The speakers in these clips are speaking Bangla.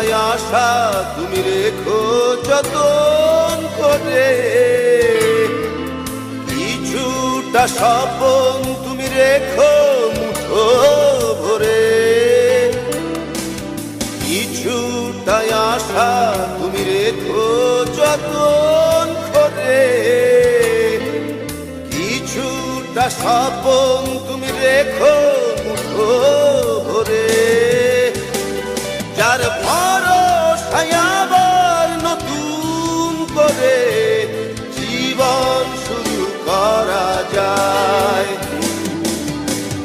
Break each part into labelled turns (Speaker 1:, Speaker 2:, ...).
Speaker 1: কিছুটাই আশা তুমি রেখো যতন করে, কিছুটা স্বপন তুমি রেখো মুঠো ভরে, কিছুটাই আশা তুমি রেখো যতন করে, কিছুটা স্বপন তুমি রেখো মুঠো ভরে। যার ভরসায় আবার নতুন করে জীবন শুরু করা যায়,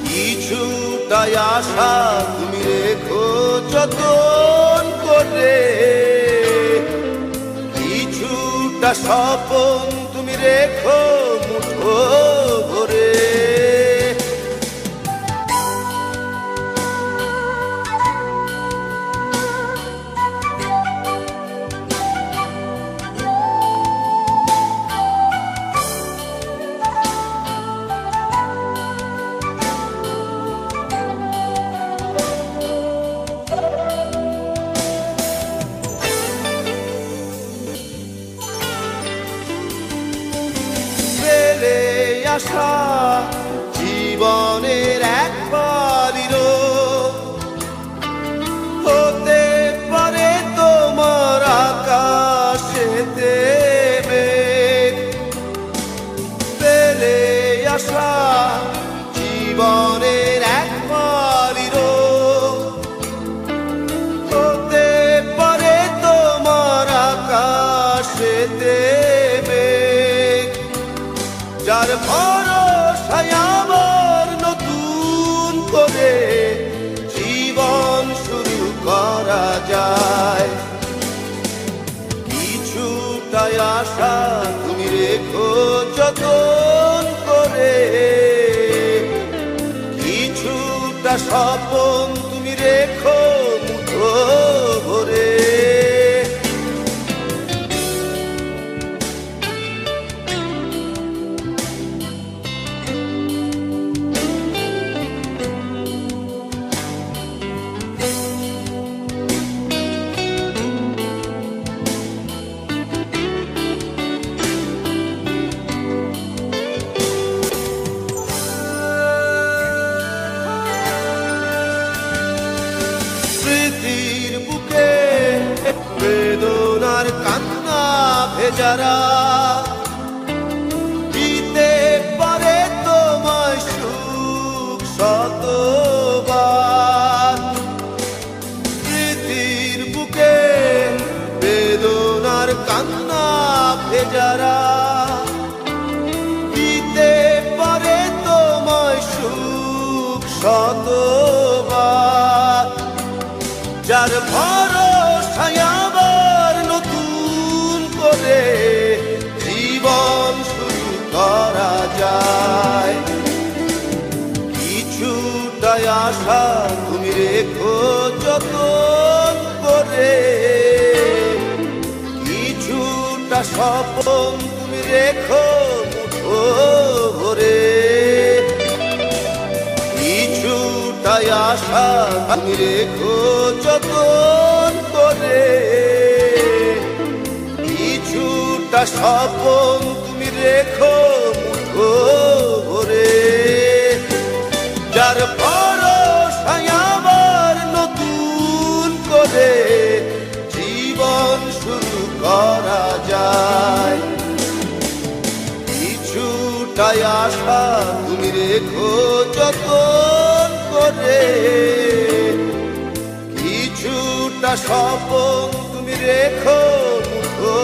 Speaker 1: কিছুটাই আশা তুমি রেখো যতন করে, কিছুটা স্বপন তুমি রেখো মুঠো ভরে। আশা জীবনের এক পারিরো হতে পারে তোমার আকাশেতে মেঘ, পেলে আশা জীবনের এক পারিরো হতে পারে তোমার আকাশেতে মেঘ। যার ভরসায় আবার নতুন করে জীবন শুরু করা যায়, কিছুটাই আশা তুমি রেখো যতন করে, কিছুটা স্বপন তুমি রেখো মুঠো ভরে। স্মৃতির বুকে বেদনার কান্না ভেজারা দিতে পারে তোমায় সুখ শতবার। স্মৃতির বুকে বেদনার কান্না ভেজারা দিতে পারে তোমায় সুখ শতবার। যার ভরসায় আবার নতুন করে জীবন শুরু করা যায়, কিছুটাই আশা তুমি রেখো যতন করে, কিছুটা স্বপন তুমি রেখো মুঠো ভরে, কিছুটাই আশা তুমি রেখো যতন করে, কিছুটা স্বপন তুমি রেখো মুঠো ভরে। যার ভরসায় আবার নতুন করে জীবন শুরু করা যায়, কিছুটাই আশা তুমি রেখো যতন করে, কিছুটা স্বপন তুমি রেখো মুঠো